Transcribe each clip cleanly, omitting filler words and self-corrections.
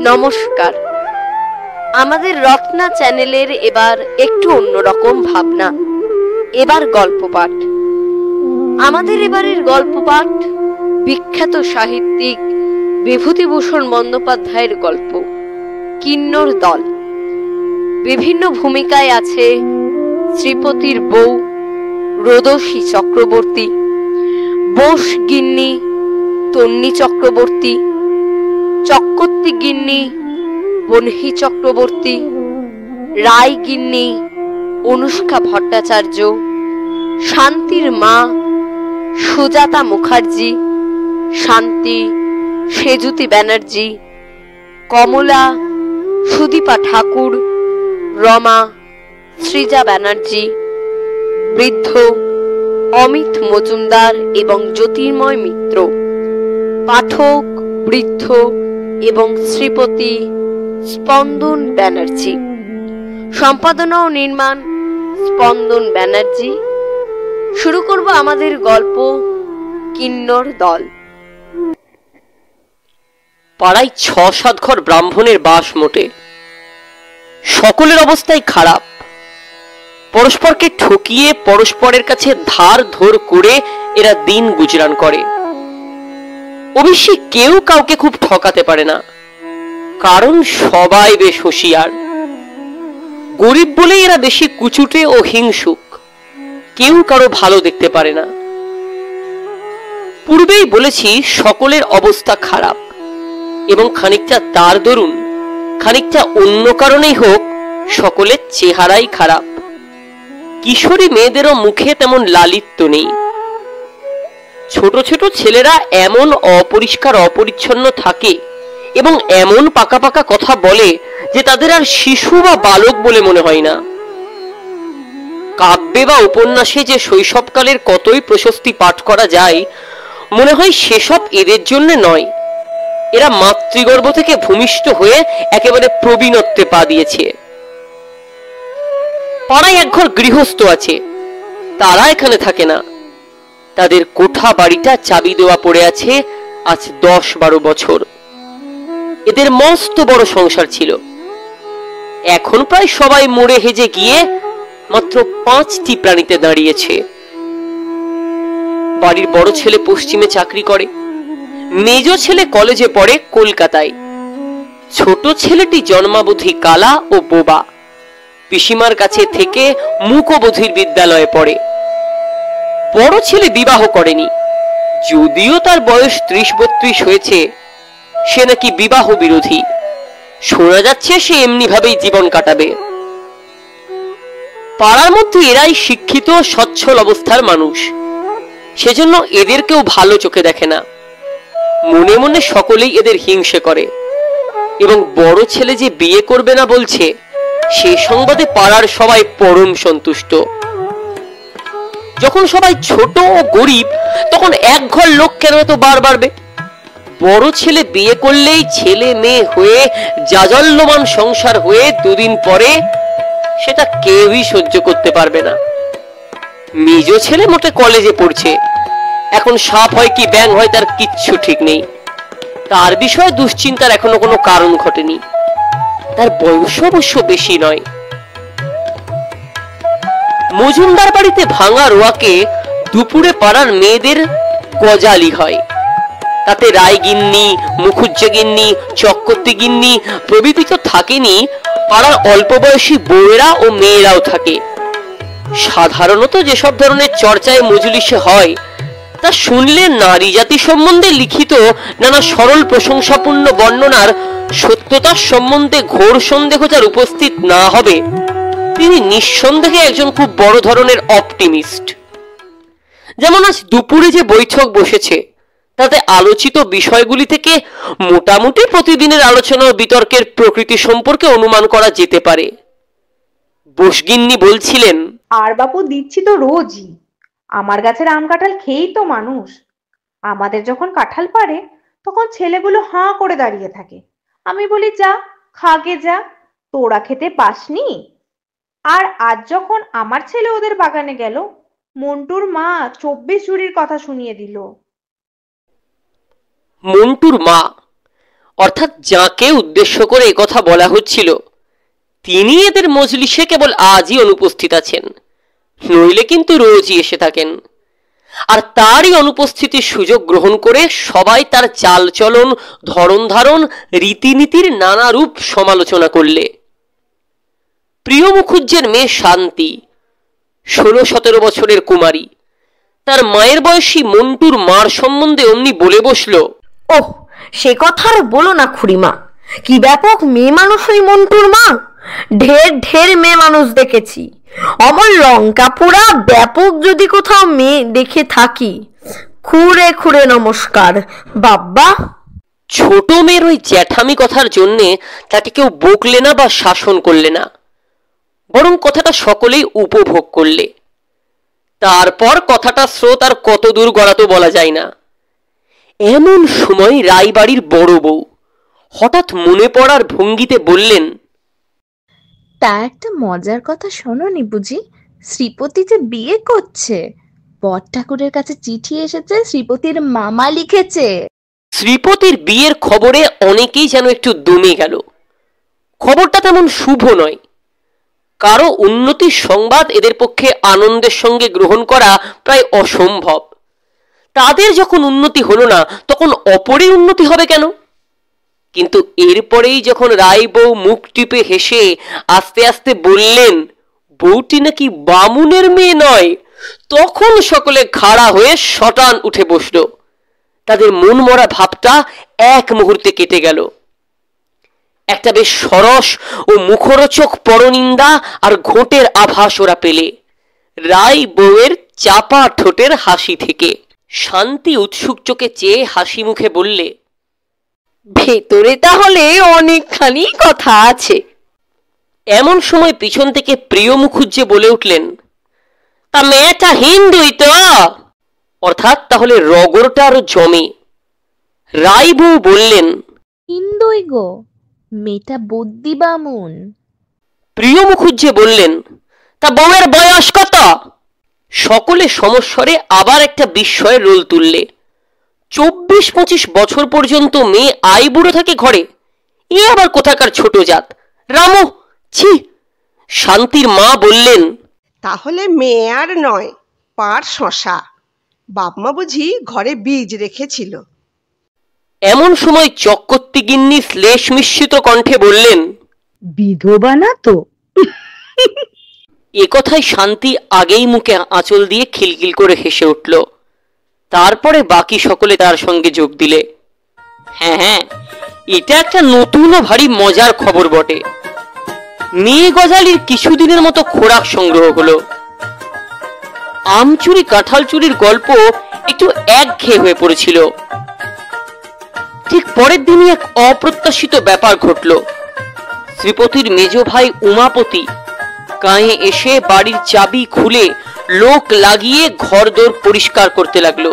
নমস্কার। আমাদের রত্না চ্যানেলের এবার একটু অন্যরকম ভাবনা। এবার গল্প পাঠ। আমাদের এবারের গল্প পাঠ বিখ্যাত সাহিত্যিক বিভূতিভূষণ বন্দ্যোপাধ্যায়ের গল্প কিন্নর দল। বিভিন্ন ভূমিকায় আছে শ্রীপতির বউ রোদসী চক্রবর্তী, বোস গিন্নি তন্নি চক্রবর্তী, চক্রবর্তী গিন্নি বনহি চক্রবর্তী, রায় গিন্নি অনুষ্কা ভট্টাচার্য, শান্তির মা সুজাতা মুখার্জি, শান্তি সেজুতি ব্যানার্জি, কমলা সুদীপা ঠাকুর, রমা সৃজা ব্যানার্জি, বৃদ্ধ অমিত মজুমদার এবং জ্যোতির্ময় মিত্র, পাঠক বৃদ্ধ এবং শ্রীপতি স্পন্দন ব্যানার্জি, সম্পাদনা ও নির্মাণ স্পন্দন ব্যানার্জি। শুরু করব আমাদের গল্প কিন্নর দল। পাড়ায় ৬-৭ ঘর ব্রাহ্মণের বাস মোটে। সকলের অবস্থাই খারাপ। পরস্পরকে ঠকিয়ে পরস্পরের কাছে ধার ধর করে এরা দিন গুজরান করে। অবশ্যই কেউ কাউকে খুব ঠকাতে পারে না, কারণ সবাই বেশ হুঁশিয়ার। গরিব বলেই এরা বেশি কুচুটে ও হিংসুক, কেউ কারো ভালো দেখতে পারে না। পূর্বেই বলেছি সকলের অবস্থা খারাপ, এবং খানিকটা তার দরুন খানিকটা অন্য কারণেই হোক সকলের চেহারাই খারাপ। কিশোরী মেয়েদেরও মুখে তেমন লালিত্য নেই। ছোট ছোট ছেলেরা এমন অপরিষ্কার অপরিচ্ছন্ন থাকে এবং এমন পাকা পাকা কথা বলে যে তাদের আর শিশু বা বালক বলে মনে হয় না। কাব্যে বা উপন্যাসে যে শৈশবকালের কতই প্রশস্তি পাঠ করা যায়, মনে হয় সেসব এদের জন্য নয়। এরা মাতৃগর্ভ থেকে ভূমিষ্ঠ হয়ে একেবারে প্রবীণত্বে পা দিয়েছে। পাড়ায় একঘর গৃহস্থ আছে, তারা এখানে থাকে না। তাদের কোঠা বাড়িটা চাবি দেওয়া পড়ে আছে আজ 10-12 বছর। এদের মস্ত বড় সংসার ছিল। এখন প্রায় সবাই মরে হেজে গিয়ে মাত্র 5টি প্রাণীতে দাঁড়িয়েছে। বাড়ির বড় ছেলে পশ্চিমে চাকরি করে, মেজ ছেলে কলেজে পড়ে কলকাতায়, ছোট ছেলেটি জন্মাবধি কালা ও বোবা, পিসিমার কাছে থেকে মূকবধির বিদ্যালয়ে পড়ে। বড় ছেলে বিবাহ করেনি, যদিও তার বয়স 30-32 হয়েছে। সে নাকি বিবাহ বিরোধী। শোনা যাচ্ছে সে এমনি ভাবেই জীবন কাটাবে। পাড়ার মধ্যে এরাই শিক্ষিত সচ্ছল অবস্থার মানুষ, সেজন্য এদের কেউ ভালো চোখে দেখে না। মনে মনে সকলেই এদের হিংসে করে, এবং বড় ছেলে যে বিয়ে করবে না বলছে সে সংবাদে পাড়ার সবাই পরম সন্তুষ্ট। যখন সবাই ছোট ও গরিব, তখন এক ঘর লোক কেন এত বার বাড়বে? বড় ছেলে বিয়ে করলেই ছেলে মেয়ে হয়ে জাজল্যমান সংসার হয়ে 2 দিন পরে সেটা কেউই সহ্য করতে পারবে না। মেজ ছেলে মোটে কলেজে পড়ছে, এখন সাপ হয় কি ব্যাঙ হয় তার কিচ্ছু ঠিক নেই। তার বিষয়ে দুশ্চিন্তার এখনো কোনো কারণ ঘটেনি। তার বয়স অবশ্য বেশি নয়। মজুমদার বাড়িতে ভাঙা রোয়াকে দুপুরে পাড়ার মেয়েদের গজালি হয়। তাতে রায় গিন্নি, মুখুজ্জে গিন্নি, চক্রবর্তী গিন্নি প্রভৃতি তো থাকেনি, পাড়ার অল্প বয়সী বউয়েরা ও মেয়েরাও থাকে। সাধারণত যেসব ধরনের চর্চায় মজলিসে হয় তা শুনলে নারী জাতি সম্বন্ধে লিখিত নানা সরল প্রশংসাপূর্ণ বর্ণনার সত্যতার সম্বন্ধে ঘোর সন্দেহ যার উপস্থিত না হবে, তিনি নিঃসন্দেহে একজন খুব বড় ধরনের অপটিমিস্ট। যেমন আজ দুপুরে যে বৈঠক বসেছে, তাতে আলোচিত বিষয়গুলি থেকে মোটামুটি প্রতিদিনের আলোচনা ও বিতর্কের প্রকৃতি সম্পর্কে অনুমান করা যেতে পারে। বসগিন্নি বলছিলেন, আর বাপু দিচ্ছি তো রোজই। আমার গাছের আম কাঁঠাল খেয়েই তো মানুষ। আমাদের যখন কাঁঠাল পাড়ে তখন ছেলেগুলো হাঁ করে দাঁড়িয়ে থাকে। আমি বলি, যা খাগে যা, তোরা খেতে পাসনি? আর আজ যখন আমার ছেলে ওদের বাগানে গেল, মন্টুর মা 24 ঝুড়ির কথা শুনিয়ে দিল। মন্টুর মা অর্থাৎ যাকে উদ্দেশ্য করে একথা বলা হচ্ছিল তিনি এদের মজলিসে কেবল আজই অনুপস্থিত আছেন, নইলে কিন্তু রোজই এসে থাকেন। আর তারই অনুপস্থিতির সুযোগ গ্রহণ করে সবাই তার চালচলন, ধরন ধারণ, রীতিনীতির নানা রূপ সমালোচনা করলে। প্রিয় মুখুজ্জের মেয়ে শান্তি 16-17 বছরের কুমারী, তার মায়ের বয়সী মন্টুর মার সম্বন্ধে অমনি বলে বসল, ওহ, সে কথা আর বলো না খুড়িমা, কি ব্যাপক মেয়ে মানুষ ওই মন্টুর মা। ঢের ঢের মেয়ে মানুষ দেখেছি, আমার লঙ্কা পোড়া ব্যাপক যদি কোথাও মেয়ে দেখে থাকি, খুঁড়ে খুঁড়ে নমস্কার বাব্বা। ছোট মেয়ের ওই জ্যাঠামি কথার জন্যে তাকে কেউ বকলে না বা শাসন করলে না, বরং কথাটা সকলেই উপভোগ করলে। তারপর কথাটা স্রোত আর কত দূর গড়াতো বলা যায় না। এমন সময় রায়বাড়ির বড় বউ হঠাৎ মনে পড়ার ভঙ্গিতে বললেন, তা একটা মজার কথা শোনোনি বুঝি? শ্রীপতি যে বিয়ে করছে, বর ঠাকুরের কাছে চিঠি এসেছে, শ্রীপতির মামা লিখেছে। শ্রীপতির বিয়ের খবরে অনেকেই যেন একটু দমে গেল। খবরটা তেমন শুভ নয়। কারো উন্নতির সংবাদ এদের পক্ষে আনন্দের সঙ্গে গ্রহণ করা প্রায় অসম্ভব। তাদের যখন উন্নতি হলো না, তখন অপরের উন্নতি হবে কেন? কিন্তু এরপরেই যখন রায় বউ মুখ টিপে হেসে আস্তে আস্তে বললেন বউটি নাকি বামুনের মেয়ে নয়, তখন সকলে খাড়া হয়ে শটান উঠে বসল। তাদের মন মরা ভাবটা এক মুহূর্তে কেটে গেল। একটা বেশ সরস ও মুখরোচক পরনিন্দা আর ঘোটের আভাস ওরা পেলে রায় বউয়ের চাপা ঠোঁটের হাসি থেকে। শান্তি উৎসুক চোখে চেয়ে হাসি মুখে বললে, ভেতরে তাহলে অনেকখানি কথা আছে। এমন সময় পিছন থেকে প্রিয় মুখুজ্জে বলে উঠলেন, তা মেয়েটা হিন্দুই তো? অর্থাৎ তাহলে রগরটা আরো জমে। রায় বউ বললেন, হিন্দুই গো, মেয়েটা বদ্যি বামুন। প্রিয় মুখুজ্জে বললেন, তা বউয়ের বয়স কত? সকলে সমস্বরে আবার একটা বিস্ময়ের রোল তুললে। 24-25 বছর পর্যন্ত মেয়ে আইবুড়ো থাকে ঘরে, এ আবার কোথাকার ছোট জাত? রামু, ছি! শান্তির মা বললেন, তাহলে মেয়ে আর নয়, পাড় শশা। বাপমা বুঝি ঘরে বীজ রেখেছিল। এমন সময় চক্কর্তি গিন্নি শ্লেষ মিশ্রিত কণ্ঠে বললেন, বিধবা না তো? এ কথায় শান্তি আগেই মুখে আঁচল দিয়ে খিলখিল করে হেসে উঠল। তারপরে বাকি সকলে তার সঙ্গে যোগ দিলে। হ্যাঁ হ্যাঁ, এটা একটা নতুন ও ভারী মজার খবর বটে। মেয়ে গজালির কিছুদিনের মতো খোরাক সংগ্রহ হলো। আম চুরি কাঁঠাল চুরির গল্প একটু একঘেয়ে হয়ে পড়েছিল। ঠিক পরের দিনই এক অপ্রত্যাশিত ব্যাপার ঘটল। শ্রীপতির মেজ ভাই উমাপতি গায়ে এসে বাড়ির চাবি খুলে লোক লাগিয়ে ঘরদোর পরিষ্কার করতে লাগলো।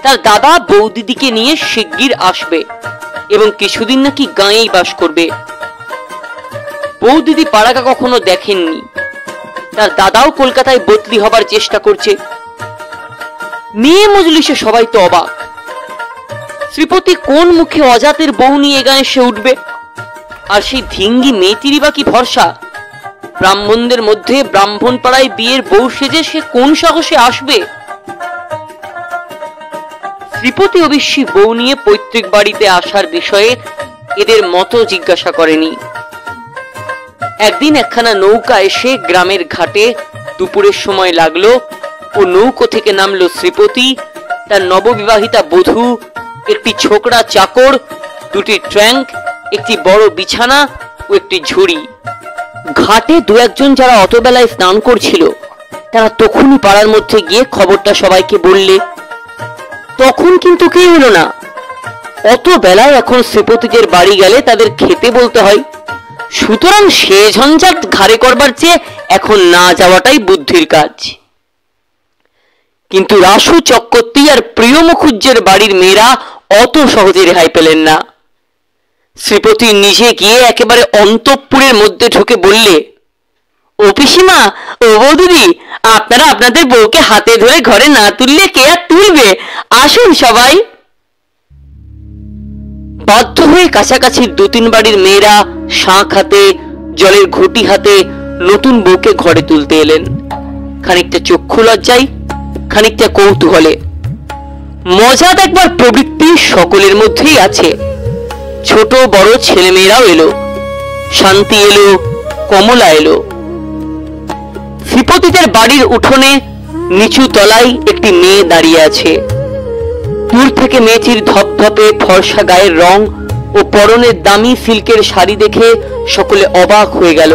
তার দাদা বৌদিদিকে নিয়ে শিগগির আসবে এবং কিছুদিন নাকি গাঁয়েই বাস করবে। বৌদিদি পাড়াকা কখনো দেখেননি। তার দাদাও কলকাতায় বদলি হবার চেষ্টা করছে। মেয়ে মজলিসে সবাই তো অবাক। শ্রীপতি কোন মুখে অজাতের বউ নিয়ে গায়ে সে উঠবে? আর সেই ধিঙ্গি মেয়েটিরই বা কি ভরসা? ব্রাহ্মণদের মধ্যে ব্রাহ্মণ পাড়ায় বিয়ের বউ সেজে সে কোন সাহসে আসবে? শ্রীপতি অবশ্যই বউ নিয়ে পৈতৃক বাড়িতে আসার বিষয়ে এদের মতো জিজ্ঞাসা করেনি। একদিন একখানা নৌকা এসে গ্রামের ঘাটে দুপুরের সময় লাগলো ও নৌকো থেকে নামলো শ্রীপতি, তার নববিবাহিতা বধূ, একটি ছোকরা চাকর, দুটি ট্র্যাঙ্ক, একটি বড় বিছানা ও একটি ঝুড়ি। ঘাটে দু একজন যারা অতবেলায় স্নান করছিল তারা তখনই পাড়ার মধ্যে গিয়ে খবরটা সবাইকে বললে। তখন কিন্তু কেউ এলো না। অত বেলায় এখন শ্রীপতিদের বাড়ি গেলে তাদের খেতে বলতে হয়। সুতরাং সে ঝঞ্ঝাট ঘাড়ে করবার চেয়ে এখন না যাওয়াটাই বুদ্ধির কাজ। কিন্তু রাসু চক্কর্তি আর প্রিয় মুখুজ্জের বাড়ির মেয়েরা অত সহজে রেহাই পেলেন না। শ্রীপতি নিজে গিয়ে একেবারে অন্তঃপুরের মধ্যে ঢুকে বললে, ও পিসিমা, ও বৌদিদি, আপনারা আপনাদের বউকে হাতে ধরে ঘরে না তুললে কে আর তুলবে? আসুন সবাই। বাধ্য হয়ে কাছাকাছি 2-3 বাড়ির মেয়েরা শাঁখ হাতে, জলের ঘটি হাতে নতুন বউকে ঘরে তুলতে এলেন, খানিকটা চক্ষু লজ্জায়, খানিকটা কৌতূহলে। মজা দেখবার প্রবৃত্তি সকলের মধ্যেই আছে। ছোট বড় ছেলেমেয়েরাও এলো, শান্তি এলো, কমলা এলো। শ্রীপতিদের বাড়ির উঠোনে নিচু তলায় একটি মেয়ে দাঁড়িয়ে আছে। দূর থেকে মেয়েটির ধপধপে ফর্সা গায়ের রং ও পরনের দামি সিল্কের শাড়ি দেখে সকলে অবাক হয়ে গেল।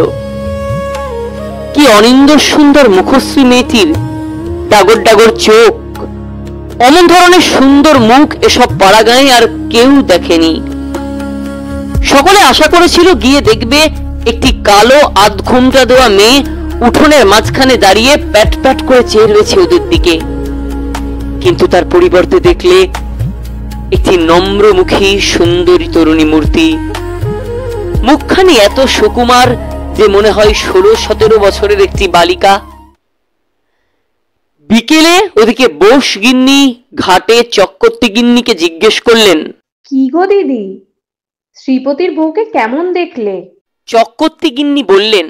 কি অনিন্দ সুন্দর মুখশ্রী মেয়েটির, ডাগর ডাগর চোখ, অমন ধরনের সুন্দর মুখ এসব পাড়া গাঁয়ে আর কেউ দেখেনি। সকলে আশা করেছিল গিয়ে দেখবে একটি কালো আধঘুমটা দেওয়া মেয়ে উঠোনের মাঝখানে দাঁড়িয়ে প্যাট প্যাট করে চেয়ে রয়েছে ওদের দিকে, কিন্তু তার পরিবর্তে দেখলে একটি নম্রমুখী সুন্দরী তরুণী মূর্তি। মুখখানি এত সুকুমার যে মনে হয় 16-17 বছরের একটি বালিকা। বিকেলে ওদিকে বোস গিন্নি ঘাটে চক্করতি গিন্নিকে জিজ্ঞেস করলেন, কি গো দিদি, শ্রীপতির বউকে কেমন দেখলে? চক্করতি গিন্নি বললেন,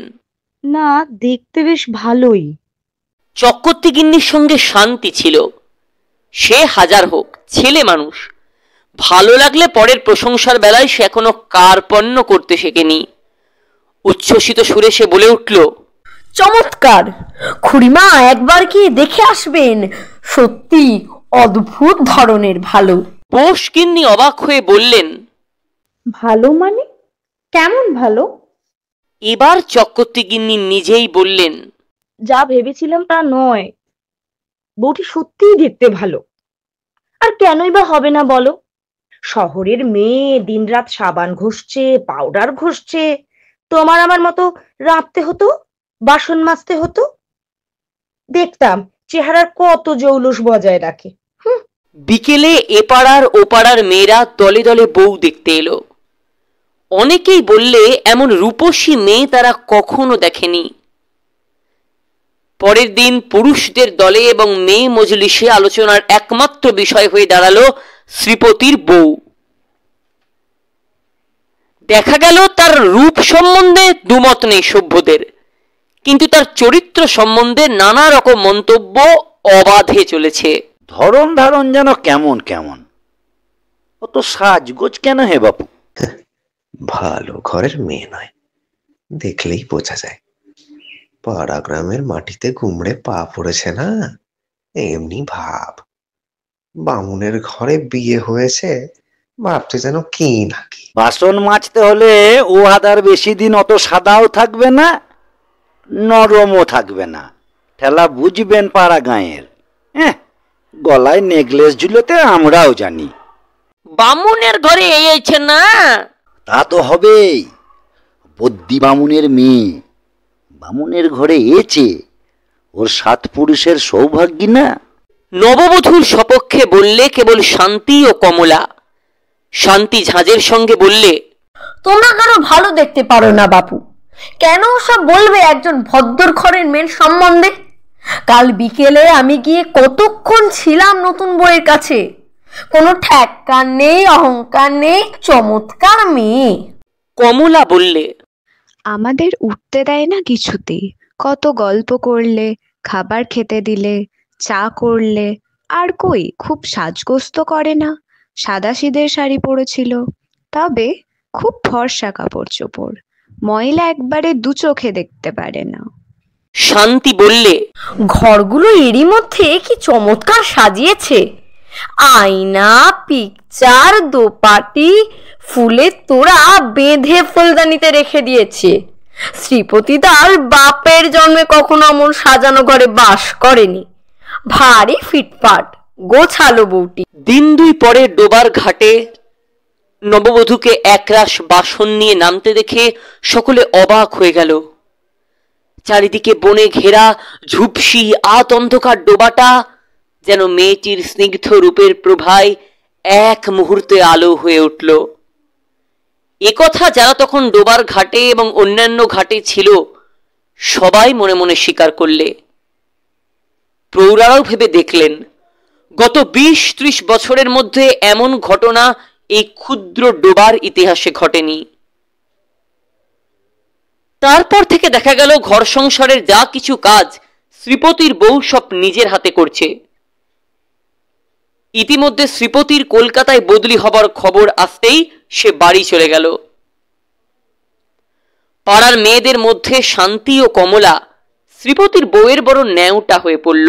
না, দেখতে বেশ ভালোই। চক্করতি গিন্নির সঙ্গে শান্তি ছিল। সে হাজার হোক ছেলে মানুষ, ভালো লাগলে পরের প্রশংসার বেলায় সে এখনো কার্পণ্য করতে শেখেনি। উচ্ছ্বসিত সুরে সে বলে উঠল, চমৎকার! খুড়িমা একবার কি দেখে আসবেন, সত্যি অদ্ভুত ধরনের ভালো। বোস গিন্নি অবাক হয়ে বললেন, ভালো মানে কেমন ভালো? এবার চক্করতি গিন্নি নিজেই বললেন, যা ভেবেছিলাম তা নয়, বউটি সত্যিই দেখতে ভালো। আর কেনই বা হবে না বলো? শহরের মেয়ে দিনরাত সাবান ঘষছে, পাউডার ঘষছে, তোমার আমার মতো রাঁধতে হতো, বাসন মাজতে হতো। দেখতাম চেহারার কত জৌলুস বজায় রাখে। বিকেলে এপাড়ার ওপাড়ার মেয়েরা দলে দলে বউ দেখতে এলো। অনেকেই বললে এমন রূপসী মেয়ে তারা কখনো দেখেনি। পরের দিন পুরুষদের দলে এবং মেয়ে মজলিসে আলোচনার একমাত্র বিষয় হয়ে দাঁড়ালো শ্রীপতির বউ। দেখা গেল তার রূপ সম্বন্ধে দুমত নেই সভ্যদের, কিন্তু তার চরিত্র সম্বন্ধে নানা রকম মন্তব্য অবাধে চলেছে। ধরন ধারণ যেন কেমন কেমন, অত সাজগোজ কেন হে বাপু? ভালো ঘরের মেয়ে নয়, দেখলেই বোঝা যায়। পাড়া গ্রামের মাটিতে গুমড়ে পা পড়েছে না, এমনি ভাব। বামুনের ঘরে বিয়ে হয়েছে, ভাবছে যেন কি নাকি। বাসন মাজতে হলে ও হাদার বেশি দিন অত সাদাও থাকবে না, নরমও থাকবে না। ঠেলা বুঝবেন পাড়া গাঁয়ের। গলায় নেকলেস ঝুলোতে আমরাও জানি। বামুনের ঘরে এইছে না, তা তো হবেই। বদ্যি বামুনের মেয়ে, বামুনের ঘরে এছে, ওর 7 পুরুষের সৌভাগ্যী না। নববধূর সপক্ষে বললে কেবল শান্তি ও কমলা। শান্তি ঝাঁঝের সঙ্গে বললে, তোমরা কেন ভালো দেখতে পারো না বাপু? কেন সব বলবে একজন ভদ্র ঘরের মেয়ের সম্বন্ধে? কাল বিকেলে আমি গিয়ে কতক্ষণ ছিলাম নতুন বউয়ের কাছে, কোনো ঠেক্কার নেই, অহংকার নেই, চমৎকার মেয়ে। কমলা বললে, আমাদের উঠতে দেয় না কিছুতেই। কত গল্প করলে, খাবার খেতে দিলে, চা করলে, আর কই খুব সাজগোজ তো করে না। সাদাসিধে শাড়ি পরেছিল, তবে খুব ফর্সা কাপড় চোপড়, ময়লা একবারে 2 চোখে দেখতে পারে না। শান্তি বললে, ঘরগুলো এরই মধ্যে কি চমৎকার সাজিয়েছে, আয়না, পিকচার, দোপাটি, ফুলের তোড়া বেঁধে ফুলদানিতে রেখে দিয়েছে। শ্রীপতিদার বাপের জন্মে কখনো এমন সাজানো ঘরে বাস করেনি। ভারী ফিটফাট গোছালো বউটি। দিন 2 পরে ডোবার ঘাটে নববধূকে একরাশ বাসন নিয়ে নামতে দেখে সকলে অবাক হয়ে গেল। চারিদিকে বনে ঘেরা ঝুপসি আত অন্ধকার ডোবাটা যেন মেয়েটির স্নিগ্ধ রূপের প্রভায় এক মুহূর্তে আলো হয়ে উঠল। একথা যারা তখন ডোবার ঘাটে এবং অন্যান্য ঘাটে ছিল সবাই মনে মনে স্বীকার করলে। প্রৌঢ়ারাও ভেবে দেখলেন গত 20-30 বছরের মধ্যে এমন ঘটনা এই ক্ষুদ্র ডোবার ইতিহাসে ঘটেনি। তারপর থেকে দেখা গেল ঘর সংসারের যা কিছু কাজ শ্রীপতির বউ সব নিজের হাতে করছে। ইতিমধ্যে শ্রীপতির কলকাতায় বদলি হবার খবর আসতেই সে বাড়ি চলে গেল। পাড়ার মেয়েদের মধ্যে শান্তি ও কমলা শ্রীপতির বউয়ের বড় ন্যাওটা হয়ে পড়ল।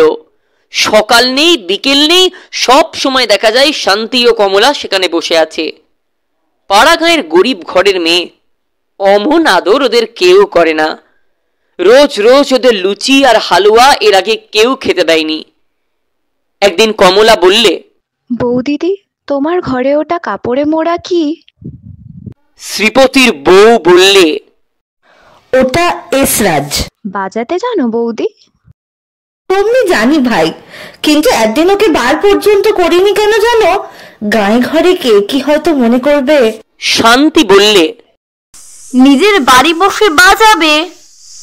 সকাল নেই বিকেল নেই, সব সময় দেখা যায় শান্তি ও কমলা সেখানে বসে আছে। পাড়া গাঁয়ের গরিব ঘরের মেয়ে, অমন আদর ওদের কেউ করে না। রোজ রোজ ওদের লুচি আর হালুয়া এর আগে কেউ খেতে দেয়নি। একদিন কমলা বললে, বৌদিদি, তোমার ঘরে ওটা কাপড়ে মোড়া কি? শ্রীপতির বউ বললে, ওটা এসরাজ। বাজাতে জানো বৌদি? তুমি জানি ভাই, কিন্তু একদিন ওকে বার পর্যন্ত করিনি কেন জানো? গায়ে ঘরে কে কি হয়তো মনে করবে। শান্তি বললে, নিজের বাড়ি বসে বাজাবে,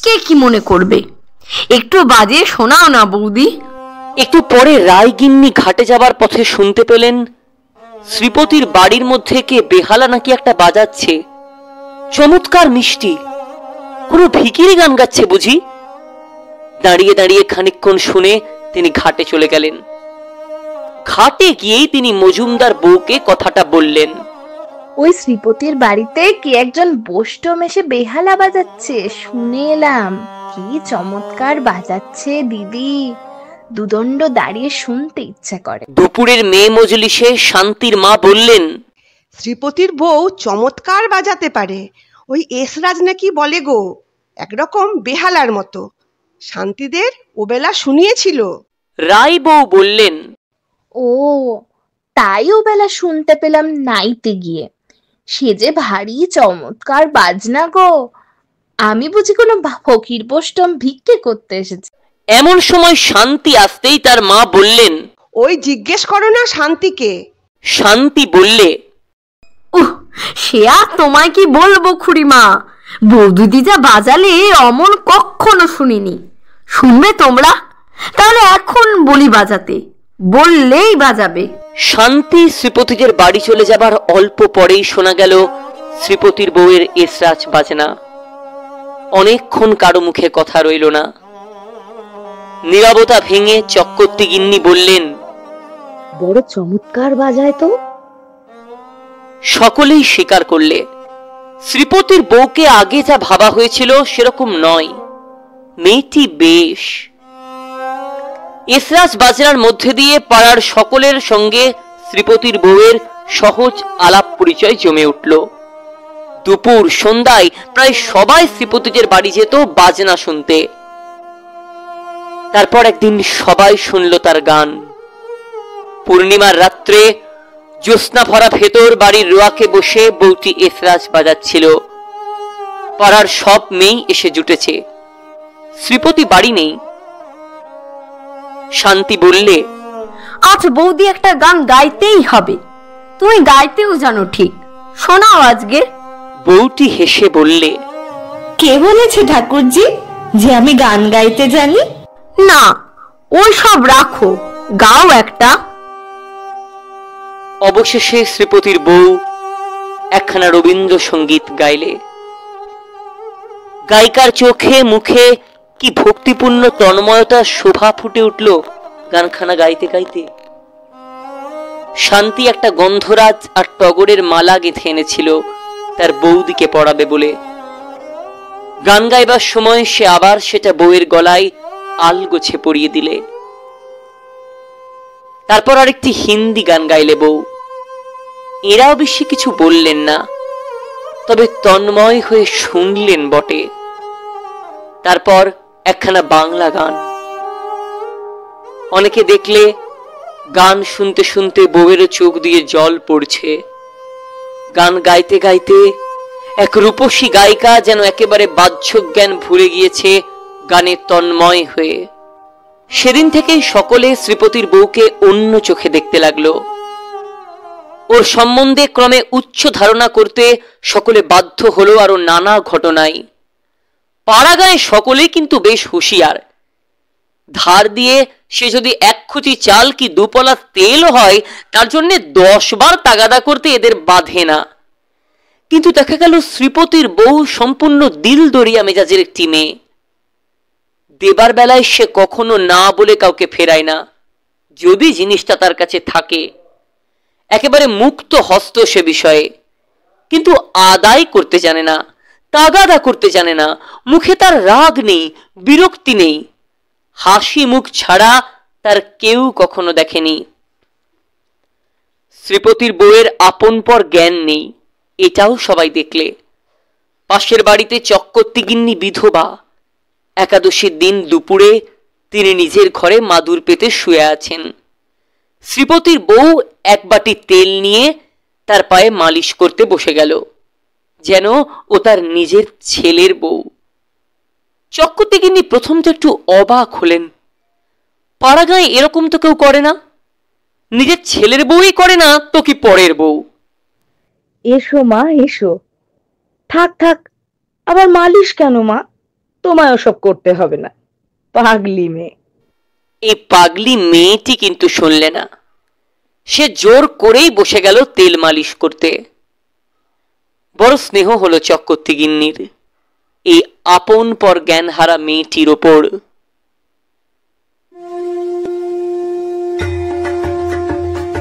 কে কি মনে করবে? একটু বাজিয়ে শোনাও না বৌদি। একটু পরে রায়গিন্নি ঘাটে যাবার পথে শুনতে পেলেন শ্রীপতির বাড়ির মধ্যে কে বেহালা নাকি একটা বাজাচ্ছে। চমৎকার মিষ্টি, কোনো ভিখিরি গান গাচ্ছে বুঝি। দাঁড়িয়ে দাঁড়িয়ে খানিকক্ষণ শুনে তিনি ঘাটে চলে গেলেন। ঘাটে গিয়েই তিনি মজুমদার বউকে কথাটা বললেন। ওই শ্রীপতির বাড়িতে কি একজন বৈষ্ণব এসে বেহালা বাজাচ্ছে, শুনে এলাম। কি চমৎকার বাজাচ্ছে দিদি, দুদণ্ড দাঁড়িয়ে শুনতে ইচ্ছা করে। দুপুরের মেয়ে মজলিসে শান্তির মা বললেন, শ্রীপতির বউ চমৎকার বাজাতে পারে। ওই এসরাজ নাকি বলে গো, একরকম বেহালার মতো। শান্তিদের ওবেলা শুনিয়েছিল। রায় বউ বললেন, ও তাই ও বেলা শুনতে পেলাম নাইতে গিয়ে। সে যে ভারী চমৎকার বাজনা গো, আমি বুঝি কোনো ফকির বৈষ্ণব ভিক্ষে করতে এসেছে। এমন সময় শান্তি আসতেই তার মা বললেন, ওই জিজ্ঞেস করো না শান্তিকে। শান্তি বললে, সে আর তোমায় কি বলবো খুড়িমা, বৌদিদি যা বাজালে অমন কখনো শুনিনি। শুনবে তোমরা? তাহলে এখন বলি বাজাতে, বললেই বাজাবে। শান্তি শ্রীপতিদের বাড়ি চলে যাবার অল্প পরেই শোনা গেল শ্রীপতির বউয়ের এসরাজ বাজনা। অনেকক্ষণ কারো মুখে কথা রইল না। নীরবতা ভেঙে চক্রবর্তী গিন্নি বললেন, বড় চমৎকার বাজায় তো। সকলেই স্বীকার করলে শ্রীপতির বউকে আগে যা ভাবা হয়েছিল সেরকম নয়, মেয়েটি বেশ। এসরাজ বাজনার মধ্যে দিয়ে পাড়ার সকলের সঙ্গে শ্রীপতির বউয়ের সহজ আলাপ পরিচয় জমে উঠল। দুপুর সন্ধ্যায় প্রায় সবাই শ্রীপতিদের বাড়ি যেত বাজনা শুনতে। তারপর একদিন সবাই শুনল তার গান। পূর্ণিমার রাত্রে জ্যোৎস্না ভরা ভেতর বাড়ির রোয়াকে বসে বউটি এসরাজ বাজাচ্ছিল। পাড়ার সব মেয়ে এসে জুটেছে। শ্রীপতি বাড়ি নেই। শান্তি বললে, আজ বৌদি একটা গান গাইতেই হবে, তুমি গাইতেও জানো ঠিক, শোনাও আজকে। বউটি হেসে বললে, কে বলেছে ঠাকুরজি যে আমি গান গাইতে জানি? না, ওই সব রাখো, গাও একটা। অবশেষে শ্রীপতির বউ একখানা রবীন্দ্রসঙ্গীত গাইলে। গায়িকার চোখে মুখে কি ভক্তিপূর্ণ তন্ময়তার শোভা ফুটে উঠল গানখানা গাইতে গাইতে। শান্তি একটা গন্ধরাজ আর টগরের মালা গেঁথে এনেছিল তার বৌদিকে পড়াবে বলে। গান গাইবার সময় সে আবার সেটা বউয়ের গলায় আলগোছে পরিয়ে দিলে। তারপর আরেকটি হিন্দি গান গাইলে বউ। এরাও বেশি কিছু বললেন না, তবে তন্ময় হয়ে শুনলেন বটে। তারপর একখানা বাংলা গান। অনেকে দেখলে গান শুনতে শুনতে বউয়ের চোখ দিয়ে জল পড়ছে। গান গাইতে গাইতে এক রূপসী গায়িকা যেন একেবারে বাহ্যক জ্ঞান ভুলে গিয়েছে গানে তন্ময় হয়ে। সেদিন থেকেই সকলে শ্রীপতির বউকে অন্য চোখে দেখতে লাগলো। ওর সম্বন্ধে ক্রমে উচ্চ ধারণা করতে সকলে বাধ্য হলো আরো নানা ঘটনায়। পাড়া গায়ে সকলেই কিন্তু বেশ হুঁশিয়ার। ধার দিয়ে সে যদি 1 খুঁটি চাল কি 2 পলা তেল হয় তার জন্য 10 বার তাগাদা করতে এদের বাধে না। কিন্তু দেখা গেল শ্রীপতির বউ সম্পূর্ণ দিল দরিয়া মেজাজের একটি মেয়ে। দেবার বেলায় সে কখনো না বলে কাউকে ফেরায় না, যদি জিনিসটা তার কাছে থাকে। একেবারে মুক্ত হস্ত সে বিষয়ে, কিন্তু আদায় করতে জানে না, তাগাদা করতে জানে না। মুখে তার রাগ নেই, বিরক্তি নেই, হাসি মুখ ছাড়া তার কেউ কখনো দেখেনি। শ্রীপতির বউয়ের আপন পর জ্ঞান নেই, এটাও সবাই দেখলে। পাশের বাড়িতে চক্কর্তি গিন্নি বিধবা। একাদশীর দিন দুপুরে তিনি নিজের ঘরে মাদুর পেতে শুয়ে আছেন। শ্রীপতির বউ 1 বাটি তেল নিয়ে তার পায়ে মালিশ করতে বসে গেল, যেন ও তার নিজের ছেলের বউ। চক্কর্তি গিন্নি প্রথম তো একটু অবাক হলেন। পাড়া গাঁয়ে এরকম তো কেউ করে না, নিজের ছেলের বউই করে না তো কি পরের বউ। এসো মা এসো। থাক থাক, আবার মালিশ কেন মা? তোমায় ওসব করতে হবে না, পাগলি মেয়ে। এই পাগলি মেয়েটি কিন্তু শুনলে না, সে জোর করেই বসে গেল তেল মালিশ করতে। বড় স্নেহ হলো চক্কর্তি গিন্নির এই আপন পর জ্ঞানহারা মেয়েটির ওপর।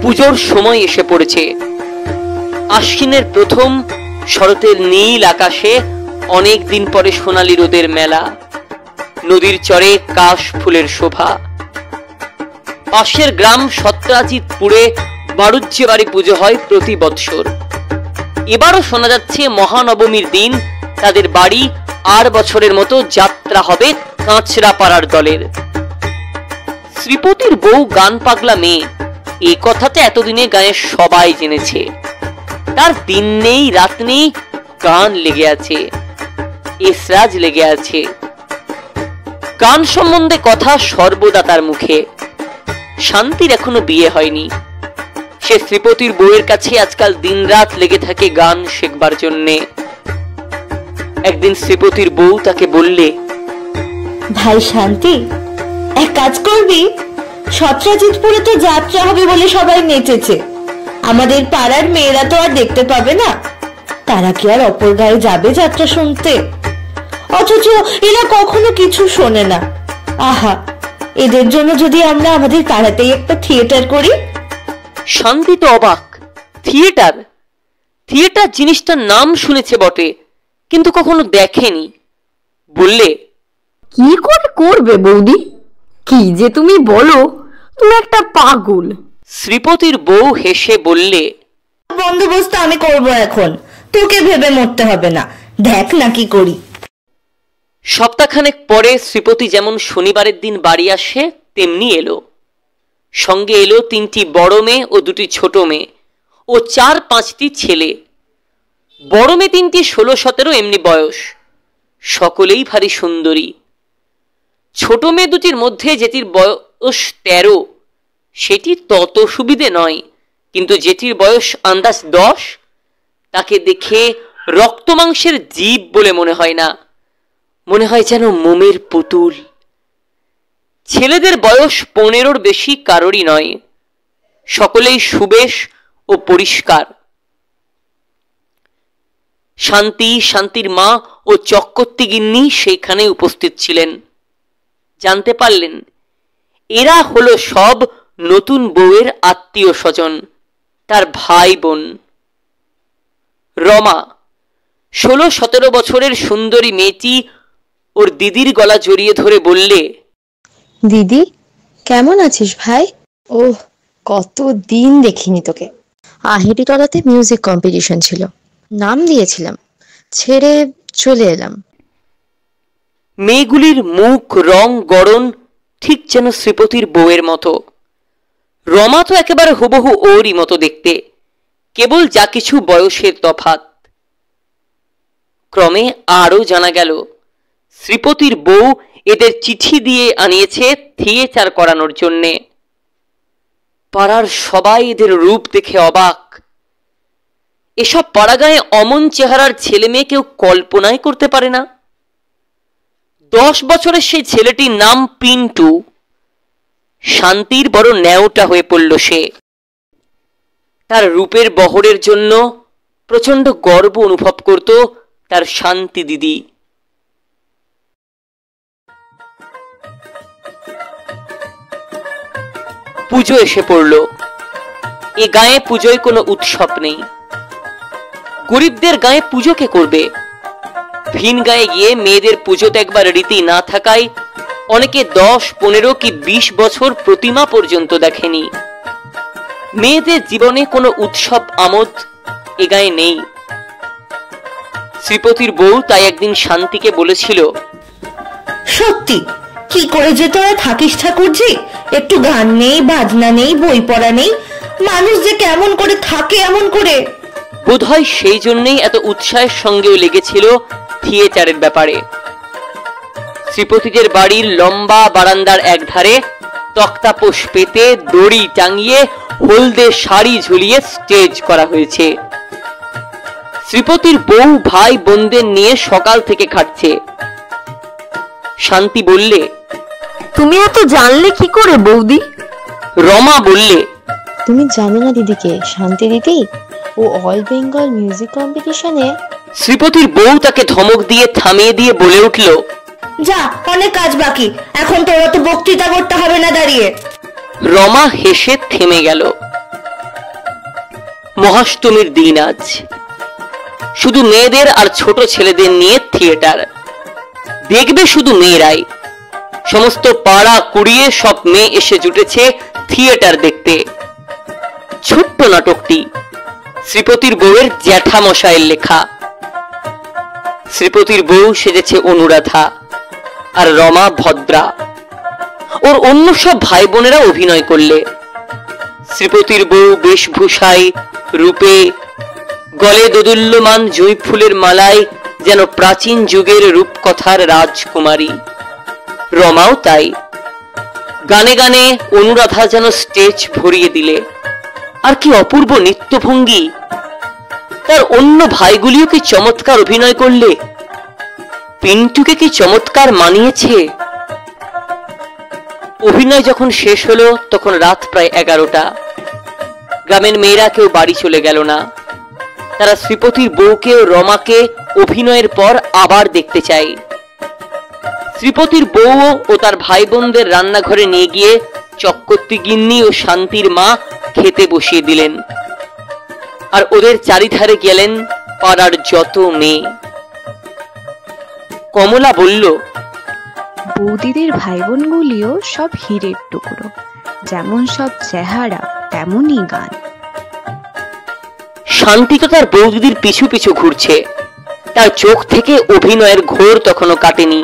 পুজোর সময় এসে পড়েছে। আশ্বিনের প্রথম শরতের নীল আকাশে অনেক দিন পরে সোনালী রোদের মেলা, নদীর চরে কাশ ফুলের শোভা। পাশের গ্রাম সত্রাজিতপুরে বাড়ুজ্যে বাড়ি পুজো হয় প্রতি বৎসর। এবারও শোনা যাচ্ছে মহানবমীর দিন তাদের বাড়ি আর বছরের মতো যাত্রা হবে কাঁচরাপাড়ার দলের। শ্রীপতির বউ গান পাগলা মেয়ে, এই কথাটা এতদিনে গায়ে সবাই জেনেছে। তার দিন নেই রাত নেই গান লেগে আছে, এসরাজ লেগে আছে। গান সম্বন্ধে কথা সর্বদা তার মুখে। শান্তির এখনো বিয়ে হয়নি, সে শ্রীপতির বউয়ের কাছে আজকাল দিনরাত লেগে থাকে গান শেখবার জন্যে। একদিন শ্রীপতির বউ তাকে বললে, ভাই শান্তি, এক কাজ করবি, সত্রাজিতপুরে তো যাত্রা হবে বলে সবাই নেচেছে, আমাদের পাড়ার মেয়েরা তো আর দেখতে পাবে না, তারা কি আর অপর গায়ে যাবে যাত্রা শুনতে? অথচ এরা কখনো কিছু শোনে না। আহা, এদের জন্য যদি আমরা আমাদের পাড়াতেই একটা থিয়েটার করি। শান্তি তো অবাক। থিয়েটার? থিয়েটার জিনিসটার নাম শুনেছে বটে, কিন্তু কখনো দেখেনি। বললে, কি করে করবে বৌদি? কি যে তুমি বলো, তুমি একটা পাগল। শ্রীপতির বউ হেসে বললে, বন্দোবস্ত আমি করব এখন, তোকে ভেবে মরতে হবে না, দেখ না কি করি। সপ্তাহখানেক পরে শ্রীপতি যেমন শনিবারের দিন বাড়ি আসে তেমনি এলো। সঙ্গে এলো 3টি বড় মেয়ে ও 2টি ছোট মেয়ে ও 4-5টি ছেলে। বড় মেয়ে 3টি 16-17 এমনি বয়স, সকলেই ভারী সুন্দরী। ছোট মেয়ে 2টির মধ্যে যেটির বয়স 13 সেটি তত সুবিধে নয়, কিন্তু যেটির বয়স আন্দাজ 10 তাকে দেখে রক্ত মাংসের জীব বলে মনে হয় না, মনে হয় যেন মোমের পুতুল। ছেলেদের বয়স 15-র বেশি কারোরই নয়, সকলেই সুবেশ ও পরিষ্কার। শান্তি, শান্তির মা ও চক্কর্তি গিন্নি সেইখানে উপস্থিত ছিলেন। জানতে পারলেন এরা হলো সব নতুন বউয়ের আত্মীয় স্বজন, তার ভাই বোন। রমা, 16-17 বছরের সুন্দরী মেয়েটি ওর দিদির গলা জড়িয়ে ধরে বললে, দিদি কেমন আছিস ভাই? ওহ, কতদিন দেখিনি তোকে। আহেরিতলাতে মিউজিক কম্পিটিশন ছিল, নাম দিয়েছিলাম, ছেড়ে চলে এলাম। মেয়েগুলির মুখ রং গড়ন ঠিক যেন শ্রীপতির বউয়ের মতো। রমা তো একেবারে হুবহু ওরই মতো দেখতে, কেবল যা কিছু বয়সের তফাৎ। ক্রমে আরও জানা গেল শ্রীপতির বউ এদের চিঠি দিয়ে আনিয়েছে থিয়েটার করানোর জন্যে। পাড়ার সবাই এদের রূপ দেখে অবাক। এসব পাড়াগাঁয়ে অমন চেহারার ছেলে মেয়ে কেউ কল্পনাই করতে পারে না। 10 বছরের সেই ছেলেটির নাম পিন্টু, শান্তির বড় ন্যাওটা হয়ে পড়ল সে। তার রূপের বহরের জন্য প্রচন্ড গর্ব অনুভব করত তার শান্তি দিদি। পুজো এসে পড়ল। এ গায়ে পুজোয় কোনো উৎসব নেই। গরিবদের গায়ে পুজো কে করবে? ভিন গায়ে গিয়ে মেয়েদের পুজো দেখবার রীতি না থাকায় অনেকে 10, 15 কি 20 বছর প্রতিমা পর্যন্ত দেখেনি। মেয়েদের জীবনে কোনো উৎসব আমোদ এ গায়ে নেই। শ্রীপতির বউ তাই একদিন শান্তিকে বলেছিল, সত্যি কি করে যে তোরা থাকিস ঠাকুরজি, একটু গান নেই, বাজনা নেই, বই পড়া নেই, মানুষ যে কেমন করে থাকে এমন করে। বোধহয় সেই জন্যই এত উৎসাহের সঙ্গেও লেগেছিল থিয়েটারের ব্যাপারে। শ্রীপতিদের বাড়ির লম্বা বারান্দার একধারে তক্তাপোষ পেতে দড়ি টাঙিয়ে হলদে শাড়ি ঝুলিয়ে স্টেজ করা হয়েছে। শ্রীপতির বউ ভাই বোনদের নিয়ে সকাল থেকে খাটছে। শান্তি বললে, তুমি এত জানলে কি করে বৌদি? রমা বললে, তুমি জানো না দিদিকে, শান্তি দিদি, ও অল বেঙ্গল মিউজিক কম্পিটিশনে। শ্রীপতির বউ তাকে ধমক দিয়ে থামিয়ে দিয়ে বলে উঠল, যা, অনেক কাজ বাকি, এখন তোর তো বক্তৃতা করতে হবে না দাঁড়িয়ে। রমা হেসে থেমে গেল। মহাষ্টমীর দিন আজ। শুধু মেয়েদের আর ছোট ছেলেদের নিয়ে থিয়েটার দেখবে শুধু মেয়েরাই। সমস্ত পাড়া কুড়িয়ে সব মেয়ে এসে জুটেছে থিয়েটার দেখতে। ছোট্ট নাটকটি শ্রীপতির বউয়ের জ্যাঠামশাইয়ের লেখা। শ্রীপতির বউ সেজেছে অনুরাধা আর রমা ভদ্রা। ওর অন্য সব ভাই বোনেরা অভিনয় করলে। শ্রীপতির বউ বেশভূষায়, রূপে, গলে দোদুল্যমান জুঁই ফুলের মালায় যেন প্রাচীন যুগের রূপকথার রাজকুমারী। রমাও তাই। গানে গানে অনুরাধা যেন স্টেজ ভরিয়ে দিলে। আর কি অপূর্ব নৃত্যভঙ্গি! তার অন্য ভাইগুলিও কি চমৎকার অভিনয় করলে। পিন্টুকে কি চমৎকার মানিয়েছে। অভিনয় যখন শেষ হলো তখন রাত প্রায় 11টা। গ্রামের মেয়েরা কেউ বাড়ি চলে গেল না। তারা শ্রীপতির বউকে ও রমাকে অভিনয়ের পর আবার দেখতে চায়। শ্রীপতির বউ ও তার ভাই বোনদের রান্নাঘরে নিয়ে গিয়ে চক্কর্তি গিন্নি ও শান্তির মা খেতে বসিয়ে দিলেন। আর ওদের চারিধারে গেলেন পাড়ার যত মেয়ে। কমলা বলল, বৌদিদের ভাই বোনগুলিও সব হীরের টুকরো, যেমন সব চেহারা তেমনই গান। শান্তি তো তার বৌদিদির পিছু পিছু ঘুরছে। তার চোখ থেকে অভিনয়ের ঘোর তখনও কাটেনি।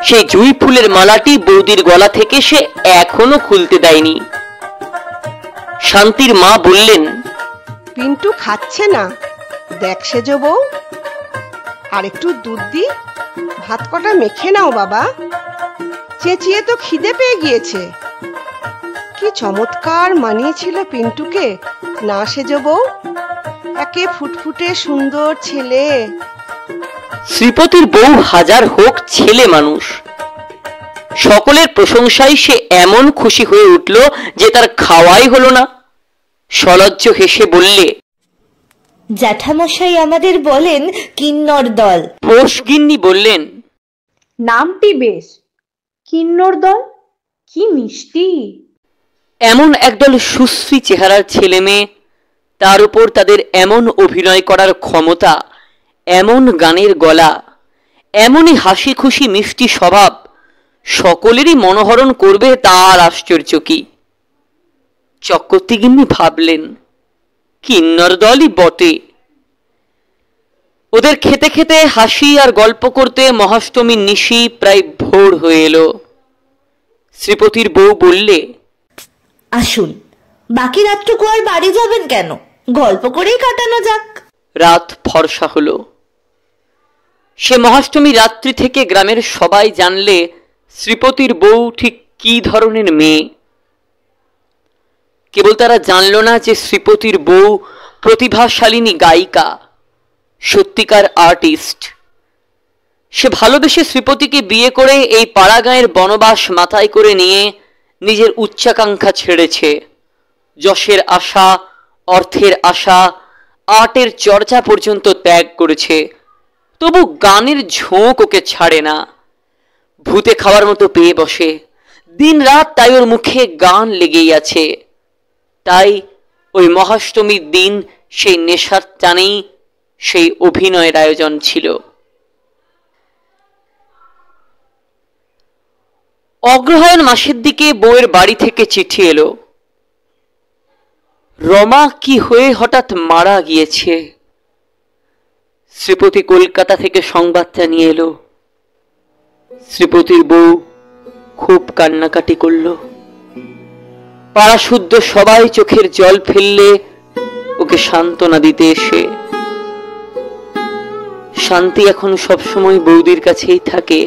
সেই জুঁই ফুলের মালাটি বৌদির গলা থেকে সে এখনো খুলতে দেয়নি। শান্তির মা বললেন, পিন্টু খাচ্ছে না, দেখ সেজো বউ, আর একটু দুধ দি, ভাত কটা মেখে নাও বাবা, চেঁচিয়ে তো খিদে পেয়ে গিয়েছে। কি চমৎকার মানিয়েছিল পিন্টুকে না সেজো বউ, একে ফুটফুটে সুন্দর ছেলে। শ্রীপতির বউ হাজার হোক ছেলে মানুষ। সকলের প্রশংসায় সে এমন খুশি হয়ে উঠল যে তার খাওয়াই হলো না। সলজ্জ হেসে বললে, জ্যাঠামশাই আমাদের বলেন কিন্নর দল। পোষগিন্নি বললেন, নামটি বেশ, কিন্নর দল, কি মিষ্টি। এমন একদল সুশ্রী চেহারার ছেলে মেয়ে, তার উপর তাদের এমন অভিনয় করার ক্ষমতা, এমন গানের গলা, এমনই হাসি খুশি মিষ্টি স্বভাব সকলেরই মনোহরণ করবে তার আশ্চর্য কি। চক্রবর্তী গিন্নি ভাবলেন, কিন্নর দলই বটে। ওদের খেতে খেতে হাসি আর গল্প করতে মহাষ্টমীর নিশি প্রায় ভোর হয়ে এলো। শ্রীপতির বউ বললে, আসুন, বাকি রাতটুকু আর বাড়ি যাবেন কেন, গল্প করেই কাটানো যাক। রাত ফর্সা হলো। সে মহাষ্টমী রাত্রি থেকে গ্রামের সবাই জানলে শ্রীপতির বউ ঠিক কি ধরনের মেয়ে। কেবল তারা জানল না যে শ্রীপতির বউ প্রতিভাশালিনী গায়িকা, সত্যিকার আর্টিস্ট। সে ভালোবেসে শ্রীপতিকে বিয়ে করে এই পাড়া গাঁয়ের বনবাস মাথায় করে নিয়ে নিজের উচ্চাকাঙ্ক্ষা ছেড়েছে, যশের আশা, অর্থের আশা, আর্টের চর্চা পর্যন্ত ত্যাগ করেছে, তবু গানের ঝোঁক ওকে ছাড়ে না। ভূতে খাওয়ার মতো পেয়ে বসে, দিন রাত তাই ওর মুখে গান লেগেই আছে। তাই ওই মহাষ্টমীর দিন সেই নেশার টানেই সেই অভিনয়ের আয়োজন ছিল। অগ্রহায়ণ মাসের দিকে বউয়ের বাড়ি থেকে চিঠি এলো, রমা কি হয়ে হঠাৎ মারা গিয়েছে। শ্রীপতি কলকাতা থেকে সংবাদটা নিয়ে এলো। শ্রীপতির বউ খুব কান্নাকাটি করল। পাড়া শুদ্ধ সবাই চোখের জল ফেললে ওকে সান্ত্বনা দিতে এসে। শান্তি এখন সবসময় বৌদির কাছেই থাকে।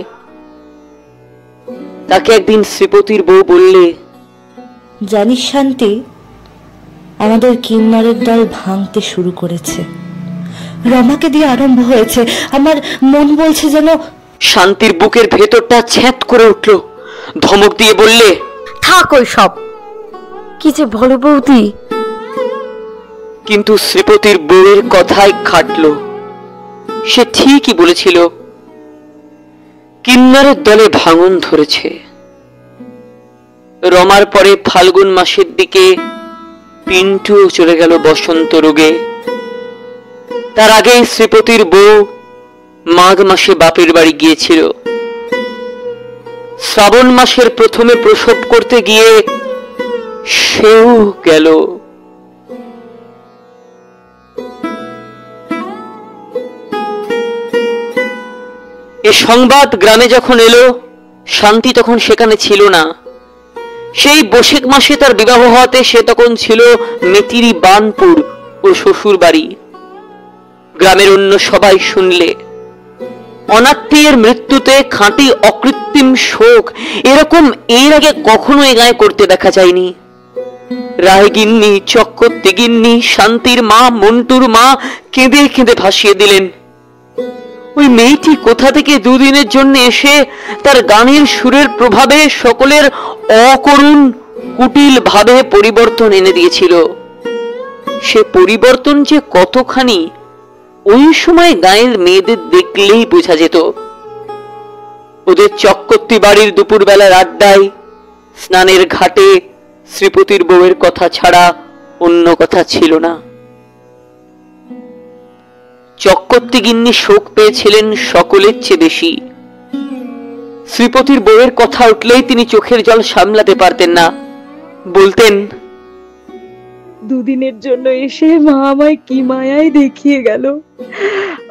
তাকে একদিন শ্রীপতির বউ বললে, জানিস শান্তি, আমাদের কিন্নরের দল ভাঙতে শুরু করেছে, রমাকে দিয়ে আরম্ভ হয়েছে। আমার মন বলছে যেন। শান্তির বুকের ভেতরটা ছ্যাঁত করে উঠল। ধমক দিয়ে বললে, থাক ওই সব, কি যে বলো বৌদি। কিন্তু শ্রীপতির বউয়ের কথায় খাটল। সে ঠিকই বলেছিল, কিন্নরের দলে ভাঙন ধরেছে। রমার পরে ফাল্গুন মাসের দিকে পিন্টুও চলে গেল বসন্ত রোগে। তার আগে শ্রীপতির বউ মাঘ মাসে বাপের বাড়ি গিয়েছিল। শ্রাবণ মাসের প্রথমে প্রসব করতে গিয়ে সেও গেল। এ সংবাদ গ্রামে যখন এলো, শান্তি তখন সেখানে ছিল না। সেই বৈশাখ মাসে তার বিবাহ হওয়াতে সে তখন ছিল মেটিরি বানপুর ও শ্বশুর বাড়ি। গ্রামের অন্য সবাই শুনলে, অনাত্মীয়ের মৃত্যুতে খাঁটি অকৃত্রিম শোক এরকম এর আগে কখনো এ গায়ে করতে দেখা যায়নি। রায়গিন্নি, চক্রবর্তী গিন্নি, শান্তির মা, মন্টুর মা কেঁদে কেঁদে ভাসিয়ে দিলেন। ওই মেয়েটি কোথা থেকে দুদিনের জন্য এসে তার গানের সুরের প্রভাবে সকলের অকরুণ কুটিল ভাবে পরিবর্তন এনে দিয়েছিল। সে পরিবর্তন যে কতখানি ওই সময় গায়ের মেয়েদের দেখলেই বোঝা যেত। ওদের চক্রবর্তী বাড়ির দুপুরবেলার আড্ডায়, স্নানের ঘাটে শ্রীপতির বউয়ের কথা ছাড়া অন্য কথা ছিল না। চক্রবর্তী গিন্নি শোক পেয়েছিলেন সকলের চেয়ে বেশি। শ্রীপতির বউয়ের কথা উঠলেই তিনি চোখের জল সামলাতে পারতেন না। বলতেন, দুদিনের জন্য এসে মা আমায় কি মায়ায় দেখিয়ে গেল।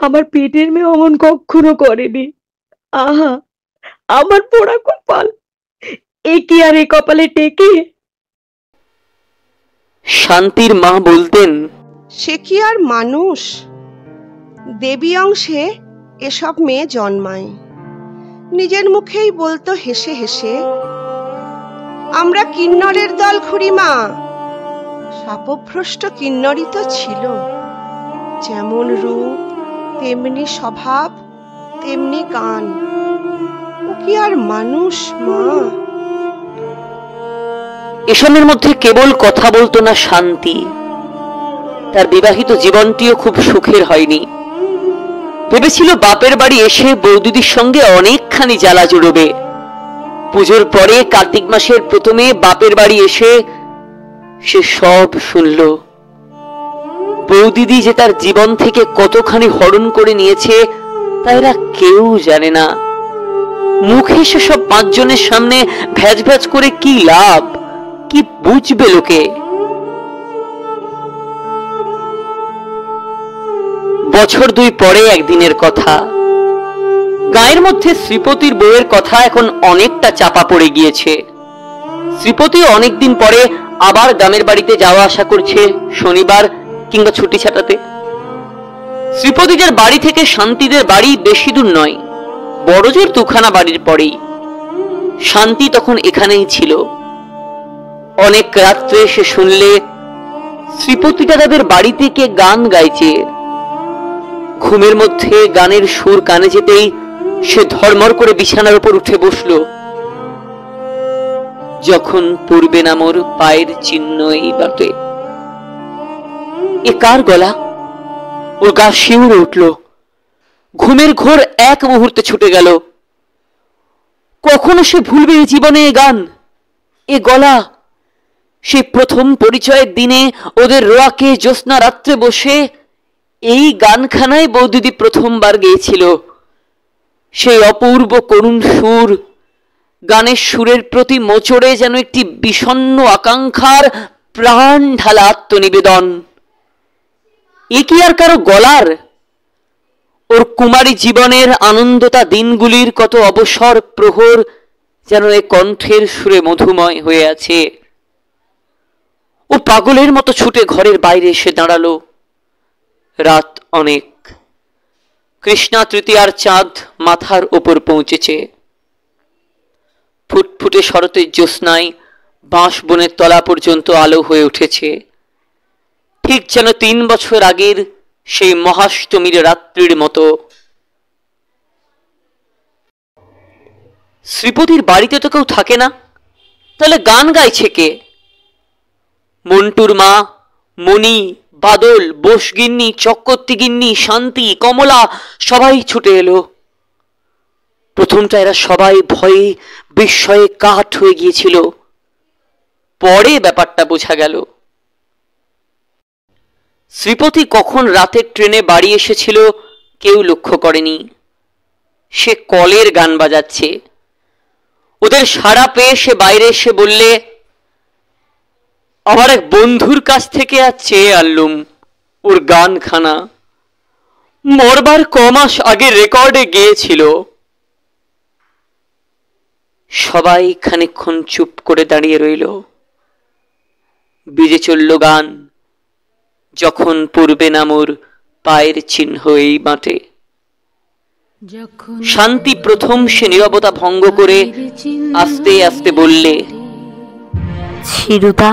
আমার পেটের মেয়ে অমন কখনো করেনি। আহা, আমার পোড়া কপাল, এ কি আর এ কপালে টেকে। শান্তির মা বলতেন, সে কি আর মানুষ? দেবী অংশে এসব মেয়ে জন্মায়। নিজের মুখেই বলতো হেসে হেসে, আমরা কিন্নরের দল খুড়িমা। শাপভ্রষ্ট কিন্নরই তো ছিল। যেমন রূপ তেমনি স্বভাব তেমনি গান। ও কি আর মানুষ মা? এসবের মধ্যে কেবল কথা বলতো না শান্তি, তার বিবাহিত জীবনটিও খুব সুখের হয়নি। ভেবেছিল বাপের বাড়ি এসে বৌদিদির সঙ্গে অনেকখানি জ্বালা জুড়বে। পুজোর পরে কার্তিক মাসের প্রথমে বাপের বাড়ি এসে সে সব শুনল। বৌদিদি যে তার জীবন থেকে কতখানি হরণ করে নিয়েছে তা এরা কেউ জানে না। মুখে সে সব পাঁচজনের সামনে ভ্যাজ ভ্যাজ করে কি লাভ? কি বুঝবে লোকে? বছর দুই পরে একদিনের কথা। গায়ের মধ্যে শ্রীপতির বউয়ের কথা এখন অনেকটা চাপা পড়ে গিয়েছে। শ্রীপতি অনেকদিন পরে আবার গ্রামের বাড়িতে যাওয়া আসা করছে, শনিবার কিংবা ছুটি ছাটাতে। শ্রীপতিদের বাড়ি থেকে শান্তিদের বাড়ি বেশি দূর নয়, বড়জোর দুখানা বাড়ির পরেই। শান্তি তখন এখানেই ছিল। অনেক রাত্রে সে শুনলে শ্রীপতিটা তাদের বাড়ি থেকে গান গাইছে। ঘুমের মধ্যে গানের সুর কানে যেতেই সে ধর্মর করে বিছানার উপর উঠে বসল। যখন পূর্বে না মোর পায়ের চিহ্ন এই বাটে। এ কার গলা? ওর গা শিউরে উঠল। ঘুমের ঘোর এক মুহূর্তে ছুটে গেল। কখনো সে ভুলবে এই জীবনে এ গান, এ গলা? সেই প্রথম পরিচয়ের দিনে ওদের রোয়াকে জ্যোৎস্না রাত্রে বসে এই গানখানায় বৌদিদি প্রথমবার গেয়েছিল। সেই অপূর্ব করুণ সুর, গানের সুরের প্রতি মোচড়ে যেন একটি বিষণ্ণ আকাঙ্ক্ষার প্রাণ ঢালা আত্মনিবেদন। এ কি আর কারো গলার? ওর কুমারী জীবনের আনন্দতা দিনগুলির কত অবসর প্রহর যেন এ কণ্ঠের সুরে মধুময় হয়ে আছে। ও পাগলের মতো ছুটে ঘরের বাইরে এসে দাঁড়ালো। রাত অনেক। কৃষ্ণা তৃতীয়ার চাঁদ মাথার ওপর পৌঁছেছে। ফুটফুটে শরতের জ্যোৎস্নায় বাঁশ বনের তলা পর্যন্ত আলো হয়ে উঠেছে, ঠিক যেন 3 বছর আগের সেই মহাষ্টমীর রাত্রির মতো। শ্রীপতির বাড়িতে তো কেউ থাকে না, তাহলে গান গাইছে কে? মন্টুর মা, মণি, বাদল, বোসগিন্নি, চক্রবর্তীগিন্নি, শান্তি, কমলা সবাই ছুটে এলো। প্রথমটা এরা সবাই ভয়ে বিস্ময়ে কাঠ হয়ে গিয়েছিল, পরে ব্যাপারটা বোঝা গেল। শ্রীপতি কখন রাতের ট্রেনে বাড়ি এসেছিল কেউ লক্ষ্য করেনি। সে কলের গান বাজাচ্ছে। ওদের সাড়া পেয়ে সে বাইরে এসে বললে, আমার এক বন্ধুর কাছ থেকে আজ চেয়ে আনলুম ওর গানখানা, মরবার কমাস আগে রেকর্ডে গেয়েছিল। সবাই খানিকক্ষণ চুপ করে দাঁড়িয়ে রইল। বেজে চলল গান, যখন পূর্বে না মোর পায়ের চিহ্ন এই মাঠে। শান্তি প্রথম সে নীরবতা ভঙ্গ করে আস্তে আস্তে বললে, ছিরুদা,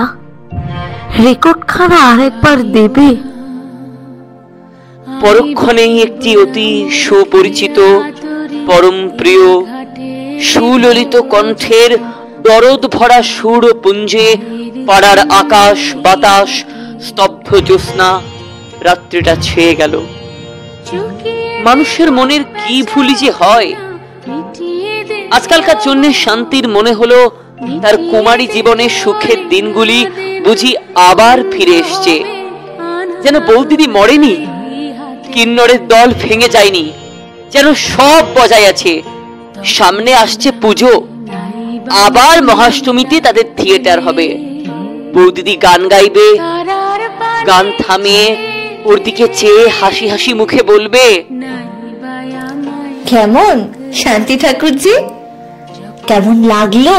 রেকর্ডখানা আরেকবার দেবে? পরক্ষণেই একটি অতি সুপরিচিত, পরম প্রিয়, সুললিত কণ্ঠের দরদ ভরা সুর পুঞ্জে পাড়ার আকাশ বাতাস স্তব্ধ জ্যোৎস্না রাত্রিটা ছেয়ে গেল। মানুষের মনের কি ভুলি যে হয়। আজকালকার জন্য শান্তির মনে হলো তার কুমারী জীবনের সুখের দিনগুলি বুঝি আবার ফিরে এসছে। যেন বৌদিদি মরেনি, কিন্নরের দল ভেঙে যায়নি, যেন সব বজায় আছে। সামনে আসছে পুজো, আবার মহাষ্টমীতে তাদের থিয়েটার হবে। বৌদিদি গান গাইবে, গান থামিয়ে ওর দিকে চেয়ে হাসি হাসি মুখে বলবে, কেমন শান্তি ঠাকুরজি, কেমন লাগলো?